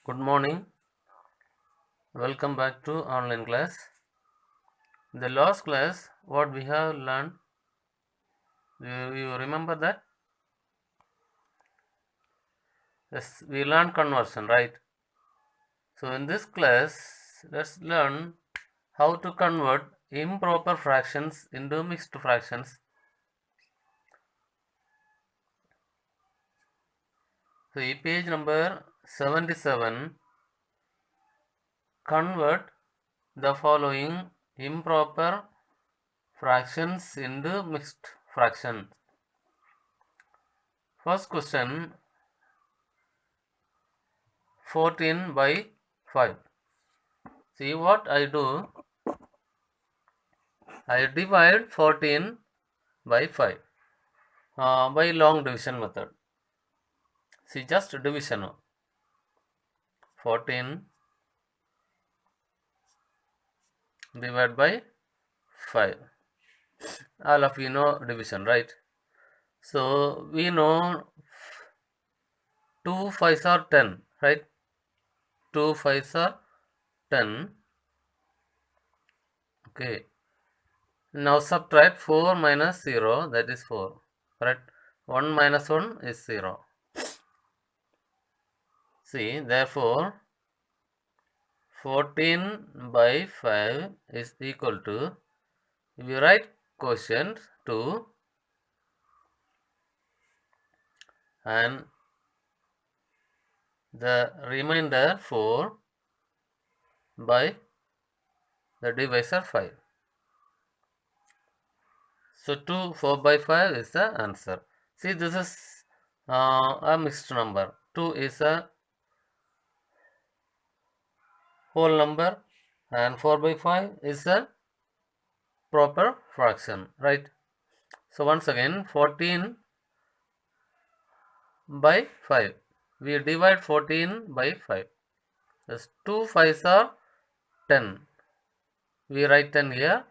Good morning. Welcome back to online class. In the last class, what we have learned, you remember that? Yes, we learned conversion, right? So in this class, let's learn how to convert improper fractions into mixed fractions. So page number 77, convert the following improper fractions into mixed fractions. First question, 14 by 5. See what I do, I divide 14 by 5 by long division method. See, just division 14 divided by 5. All of you know division, right? So we know 2 5s are 10, right? 2 5s are 10. Okay. Now subtract 4 minus 0, that is 4. Correct? 1 minus 1 is 0. See, therefore 14 by 5 is equal to, if you write quotient 2 and the remainder 4 by the divisor 5. So 2 4 by 5 is the answer. See, this is a mixed number. 2 is a whole number and 4 by 5 is a proper fraction, right? So once again, 14 by 5. We divide 14 by 5. Thus 2 5s are 10. We write 10 here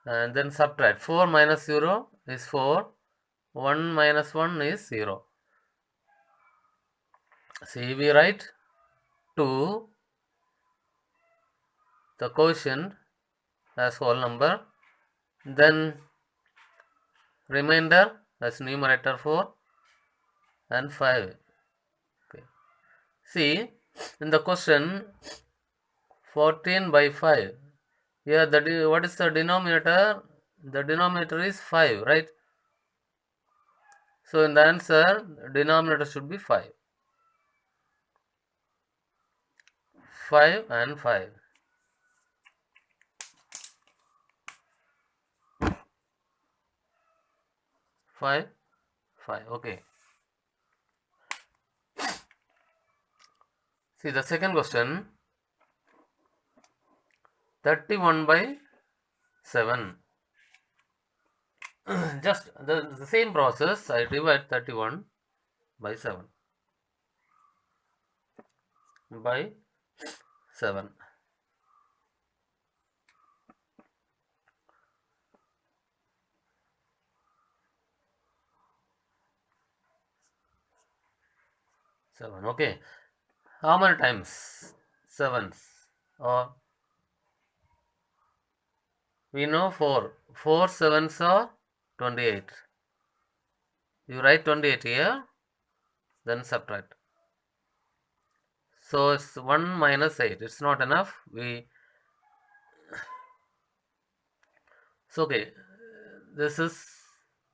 and then subtract. 4 minus 0 is 4. 1 minus 1 is 0. See, we write 2, the quotient as whole number, then remainder as numerator 4 and 5. Okay. See, in the question 14 by 5, here what is the denominator? The denominator is 5, right? So in the answer, denominator should be 5. 5 and 5. 5, 5. Okay. See the second question. 31 by 7. Just the same process. I divide 31 by 7. By 7. Okay. How many times? 7s. Or we know 4. 4 7s are 28. You write 28 here, then subtract. So it's 1 minus 8. It's not enough. So okay. This is,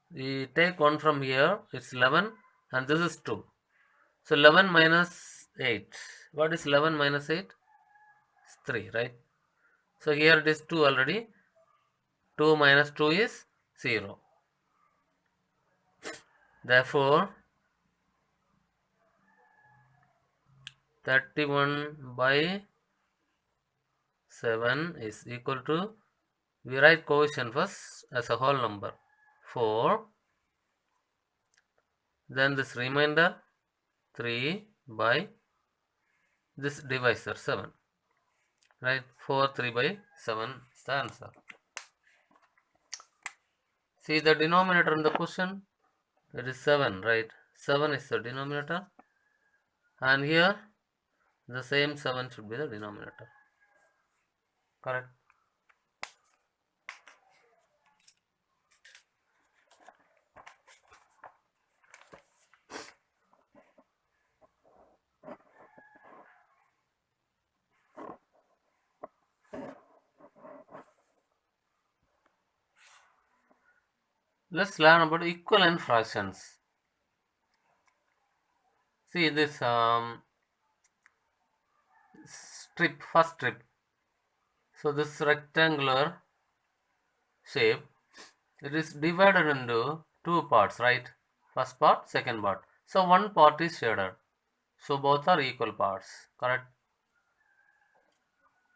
we take 1 from here. It's 11 and this is 2. So 11 minus 8. What is 11 minus 8? It's 3, right? So here it is 2 already. 2 minus 2 is 0. Therefore, 31 by 7 is equal to, we write quotient first as a whole number 4. Then this remainder 3 by this divisor 7. Right? 4 3 by 7 is the answer. See the denominator in the question, it is 7, right? 7 is the denominator, and here The same 7 should be the denominator. Correct? Let's learn about equivalent fractions. See this first strip. So this rectangular shape, it is divided into two parts, right? First part, second part. So one part is shaded. So both are equal parts, correct?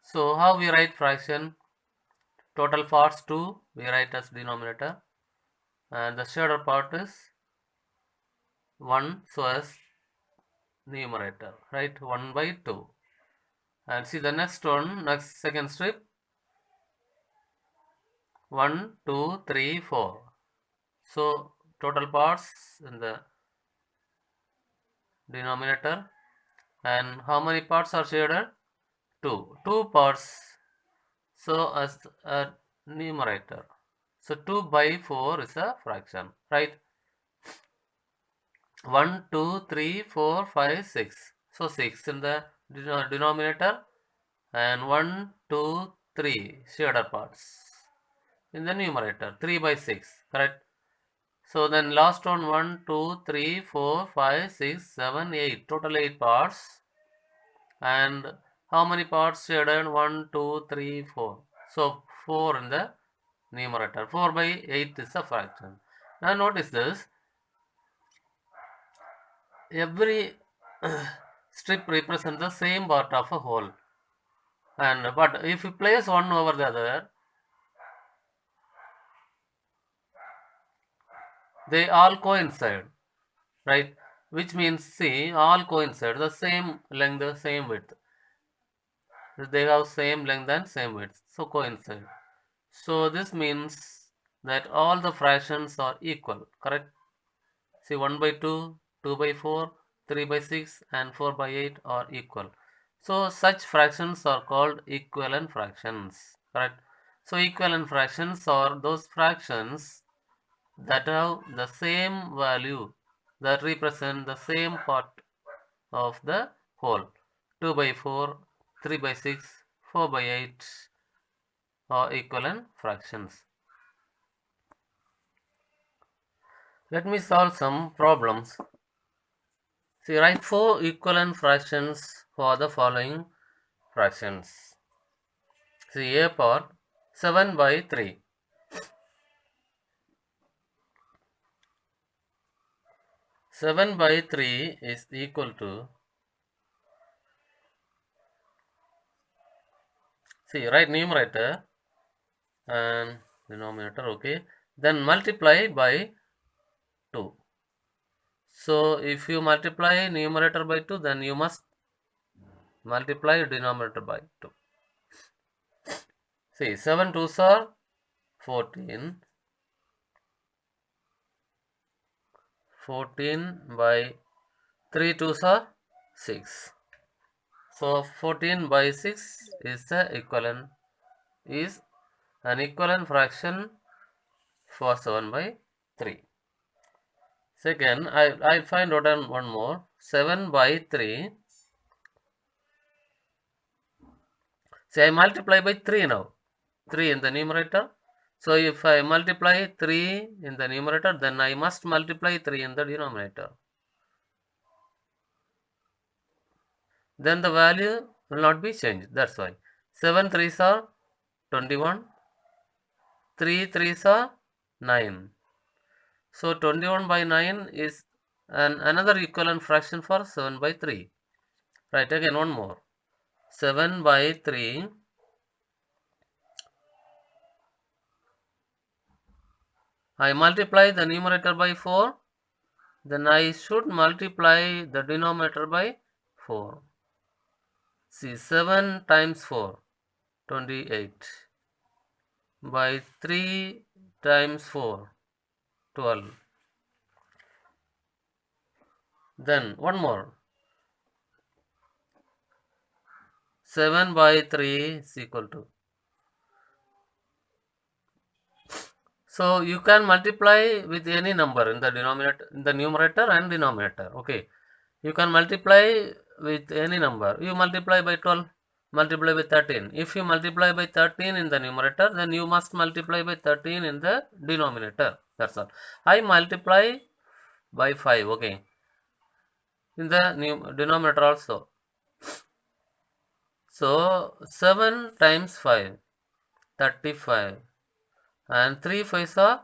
So how we write fraction? Total parts 2, we write as denominator. And the shaded part is 1, so as numerator, right? 1 by 2. And see the next one, next second strip, 1, 2, 3, 4. So total parts in the denominator. And how many parts are shaded? 2. 2 parts. So as a numerator. So 2 by 4 is a fraction, right? 1, 2, 3, 4, 5, 6. So 6 in the denominator and 1, 2, 3 shaded parts in the numerator. 3 by 6, correct? So then last one 1, 2, 3, 4, 5, 6, 7, 8. Total 8 parts. And how many parts shaded? 1, 2, 3, 4. So 4 in the numerator. 4 by 8 is a fraction. Now notice this. Every strip represents the same part of a whole. But if you place one over the other, they all coincide, right? Which means, see, all coincide, the same length, the same width. They have same length and same width, so coincide. So this means that all the fractions are equal, correct? See, 1 by 2, 2 by 4, 3 by 6 and 4 by 8 are equal. So such fractions are called equivalent fractions, correct? So equivalent fractions are those fractions that have the same value, that represent the same part of the whole. 2 by 4, 3 by 6, 4 by 8 are equivalent fractions. Let me solve some problems. See, write 4 equivalent fractions for the following fractions. See, A part 7 by 3. 7 by 3 is equal to, see, write numerator and denominator, okay. Then multiply by 2. So if you multiply numerator by 2, then you must multiply denominator by 2. See, 7 2s are 14. 14 by 3 2s are 6. So 14 by 6 is an equivalent fraction for 7 by 3. Second, I find out one more. 7 by 3. See, I multiply by 3 now. 3 in the numerator. So if I multiply 3 in the numerator, then I must multiply 3 in the denominator. Then the value will not be changed. That's why. 7 3s are 21. 3 3s are 9. So 21 by 9 is another equivalent fraction for 7 by 3. Right, again one more. 7 by 3. I multiply the numerator by 4. Then I should multiply the denominator by 4. See, 7 times 4, 28. By 3 times 4, 12. Then one more. 7 by 3 is equal to. So you can multiply with any number in the denominator, in the numerator and denominator. Okay, you can multiply with any number. You multiply by 12, multiply by 13. If you multiply by 13 in the numerator, then you must multiply by 13 in the denominator. That's all. I multiply by 5. Okay, in the denominator also. So 7 times 5, 35, and 3 5s are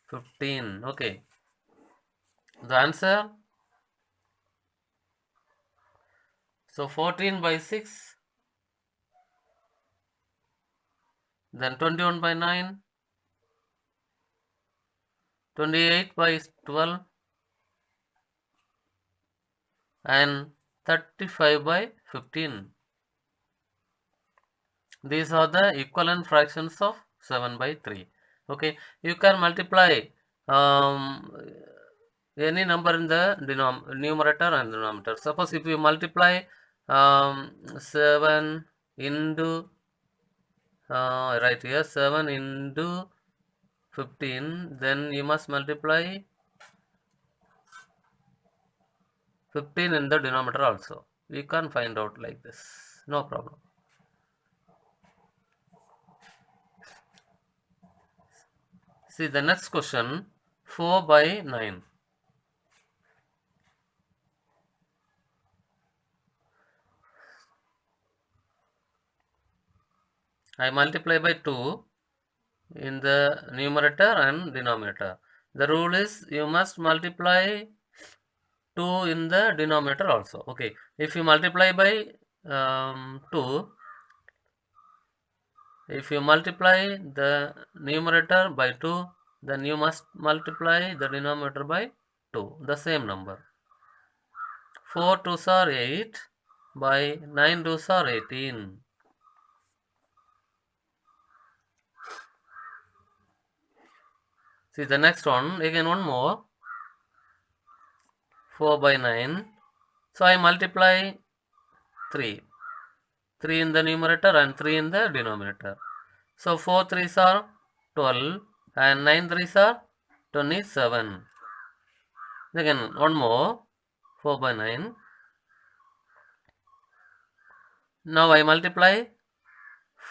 15. Okay, the answer, so 14 by 6, then 21 by 9, 28 by 12, and 35 by 15. These are the equivalent fractions of 7 by 3. Okay, you can multiply any number in the numerator and denominator. Suppose if you multiply 7 into right here 7 into 15, then you must multiply 15 in the denominator also. We can find out like this, no problem. See the next question, 4 by 9. I multiply by 2 in the numerator and denominator. The rule is you must multiply 2 in the denominator also. Okay, if you multiply by 2, if you multiply the numerator by 2, then you must multiply the denominator by 2, the same number. 4 2s are 8 by 9 2s are 18. See the next one, again one more, 4 by 9. So I multiply 3. 3 in the numerator and 3 in the denominator. So 4 3s are 12 and 9 3s are 27. Again one more, 4 by 9. Now I multiply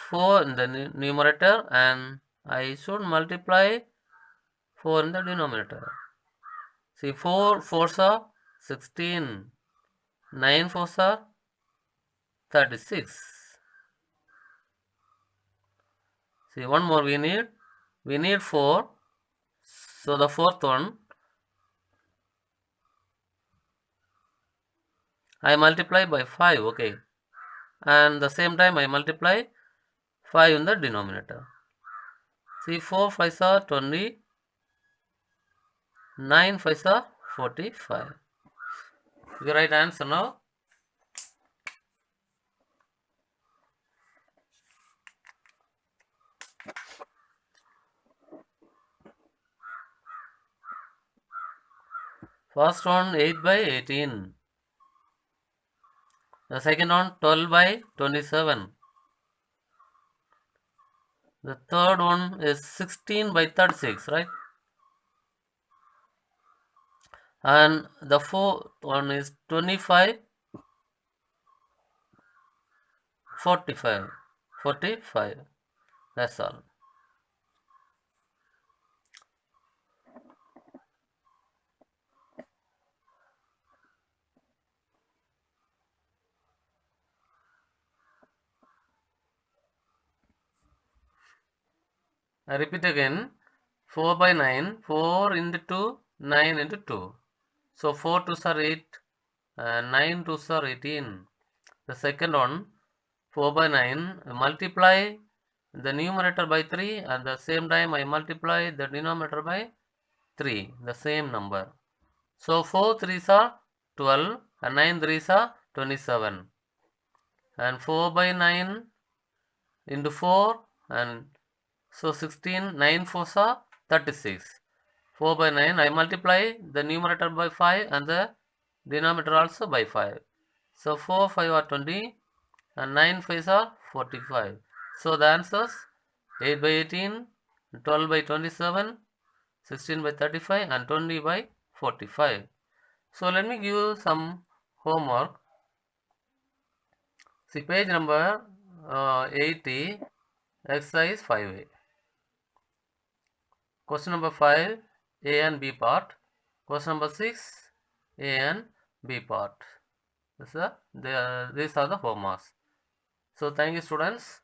4 in the numerator and I should multiply 4 in the denominator. See 4 4s are 16, 9 4s are 36. See one more we need 4. So the fourth one I multiply by 5. Okay, and the same time I multiply 5 in the denominator. See 4 5s are 20, 9 5s are 45. You write answer now. First one 8 by 18. The second one 12 by 27. The third one is 16 by 36, right? And the fourth one is 25, 45. That's all. I repeat again, 4 by 9, 4 into 2, 9 into 2. So 4 2s are 8, and 9 2s are 18. The second one, 4 by 9, multiply the numerator by 3, and the same time I multiply the denominator by 3, the same number. So 4 3s are 12, and 9 3s are 27. And 4 by 9 into 4, and so 16, 9 4s are 36. 4 by 9, I multiply the numerator by 5 and the denominator also by 5. So 4 5 are 20, and 9 5s are 45. So the answers 8 by 18, 12 by 27, 16 by 35 and 20 by 45. So let me give you some homework. See page number 80, exercise 5a. Question number 5, A and B part. Question number 6, A and B part. These are the homeworks. So thank you students.